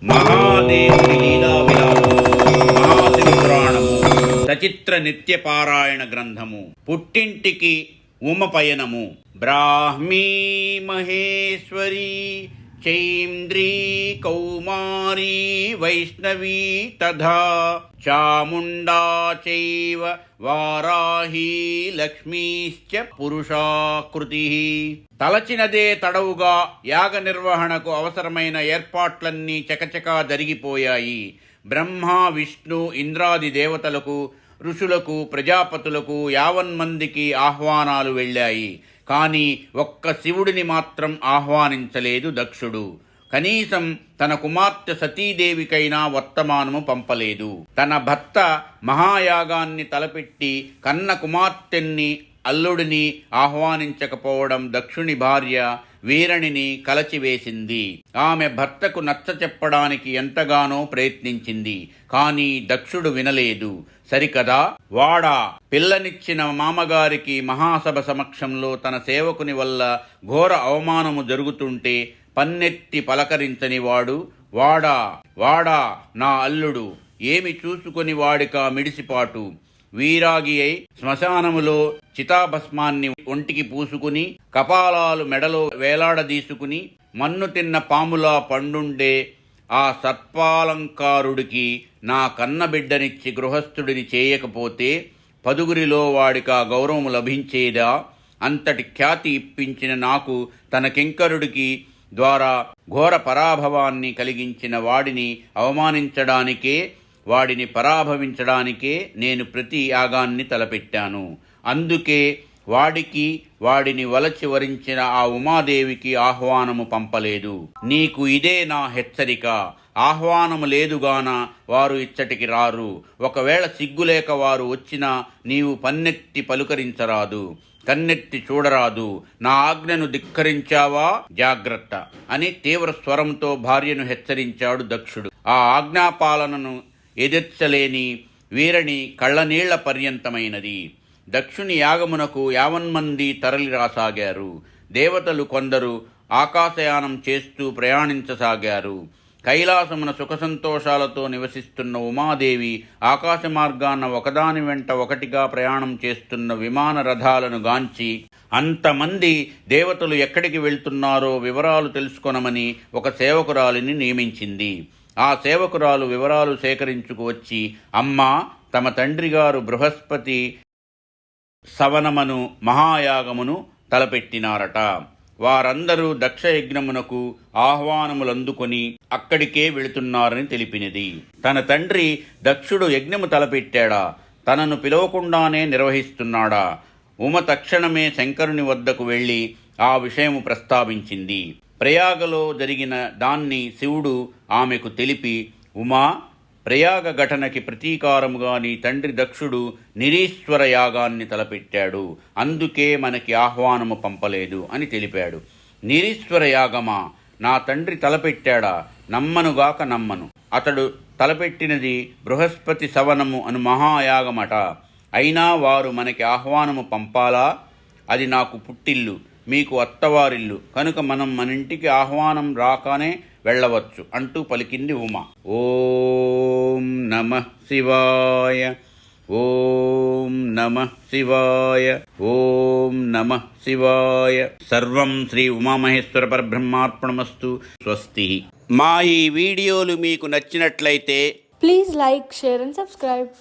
మహాదేవుని లీలా విలాసము మహాశివ పురాణము సచిత్ర నిత్యపారాయణ గ్రంథము పుట్టింటికి ఉమ పయనము బ్రాహ్మీ మహేశ్వరి చైంద్రీ కౌమారీ వైష్ణవీ తథా చాముండా చైవ వారాహీ లక్ష్మీశ్చ పురుషాకృతి. తలచినదే తడవుగా యాగ నిర్వహణకు అవసరమైన ఏర్పాట్లన్నీ చకచకా జరిగిపోయాయి. బ్రహ్మ విష్ణు ఇంద్రాది దేవతలకు ఋషులకు ప్రజాపతులకు యావన్మందికి ఆహ్వానాలు వెళ్ళాయి. కానీ ఒక్క శివుడిని మాత్రం ఆహ్వానించలేదు దక్షుడు. కనీసం తన కుమార్తె సతీదేవికైనా వర్తమానము పంపలేదు. తన భర్త మహాయాగాన్ని తలపెట్టి కన్న కుమార్తెన్ని అల్లుడిని ఆహ్వానించకపోవడం దక్షుని భార్య వీరణిని కలచివేసింది. ఆమె భర్తకు నచ్చ చెప్పడానికి ఎంతగానో ప్రయత్నించింది. కానీ దక్షుడు వినలేదు. సరికదా, వాడా పిల్లనిచ్చిన మామగారికి మహాసభ సమక్షంలో తన సేవకుని వల్ల ఘోర అవమానము జరుగుతుంటే పన్నెత్తి పలకరించని వాడు వాడా వాడా నా అల్లుడు, ఏమి చూసుకొని వాడికా మిడిసిపాటు. వీరాగి అయి శ్మశానములో చితాభస్మాన్ని ఒంటికి పూసుకుని కపాలాలు మెడలో వేలాడదీసుకుని మన్ను తిన్న పాములా పండుండే ఆ సర్పాలంకారుడికి నా కన్నబిడ్డనిచ్చి గృహస్థుడిని చేయకపోతే పదుగురిలో వాడికా గౌరవము లభించేదా? అంతటి ఖ్యాతి ఇప్పించిన నాకు తన కింకరుడికి ద్వారా ఘోర పరాభవాన్ని కలిగించిన వాడిని అవమానించడానికే, వాడిని పరాభవించడానికే నేను ప్రతి యాగాన్ని తలపెట్టాను. అందుకే వాడికి వాడిని వలచి వరించిన ఆ ఉమాదేవికి ఆహ్వానము పంపలేదు. నీకు ఇదే నా హెచ్చరిక. ఆహ్వానము లేదుగాన వారు ఇచ్చటికి రారు. ఒకవేళ సిగ్గులేక వారు వచ్చినా నీవు పన్నెత్తి పలుకరించరాదు, కన్నెత్తి చూడరాదు. నా ఆజ్ఞను ధిక్కరించావా జాగ్రత్త అని తీవ్ర స్వరంతో భార్యను హెచ్చరించాడు దక్షుడు. ఆ ఆజ్ఞాపాలనను ఎదిర్చలేని వీరణి కళ్ళనీళ్ల పర్యంతమైనది. దక్షుని యాగమునకు యావన్మంది తరలిరాసాగారు. దేవతలు కొందరు ఆకాశయానం చేస్తూ ప్రయాణించసాగారు. కైలాసమున సుఖసంతోషాలతో నివసిస్తున్న ఉమాదేవి ఆకాశ మార్గాన ఒకదాని వెంట ఒకటిగా ప్రయాణం చేస్తున్న విమాన రథాలను గాంచి అంతమంది దేవతలు ఎక్కడికి వెళ్తున్నారో వివరాలు తెలుసుకొనమని ఒక సేవకురాలిని నియమించింది. ఆ సేవకురాలు వివరాలు సేకరించుకువచ్చి, అమ్మా, తమ తండ్రిగారు బృహస్పతి సవనమను మహాయాగమును తలపెట్టినారట. వారందరూ దక్షయజ్ఞమునకు ఆహ్వానములందుకొని అక్కడికే వెళుతున్నారని తెలిపినది. తన తండ్రి దక్షుడు యజ్ఞము తలపెట్టాడా? తనను పిలవకుండానే నిర్వహిస్తున్నాడా? ఉమ తక్షణమే శంకరుని వద్దకు వెళ్ళి ఆ విషయము ప్రస్తావించింది. ప్రయాగలో జరిగిన దాన్ని శివుడు ఆమెకు తెలిపి, ఉమా, ప్రయాగ ఘటనకి ప్రతీకారముగా నీ తండ్రి దక్షుడు నిరీశ్వర యాగాన్ని తలపెట్టాడు. అందుకే మనకి ఆహ్వానము పంపలేదు అని తెలిపాడు. నిరీశ్వర యాగమా? నా తండ్రి తలపెట్టాడా? నమ్మనుగాక నమ్మను. అతడు తలపెట్టినది బృహస్పతి సవనము అను మహాయాగమట. అయినా వారు మనకి ఆహ్వానము పంపాలా? అది నాకు పుట్టిల్లు, మీకు అత్తవారిల్లు కనుక మనం మన ఇంటికి ఆహ్వానం రాకనే వెళ్ళవచ్చు అంటూ పలికింది ఉమ. ఓం నమః శివాయ, ఓం నమః శివాయ, ఓం నమః శివాయ. సర్వం శ్రీ ఉమామహేశ్వర పరబ్రహ్మార్పణమస్తు. స్వస్తి. మా ఈ వీడియోలు మీకు నచ్చినట్లయితే please like, share and subscribe.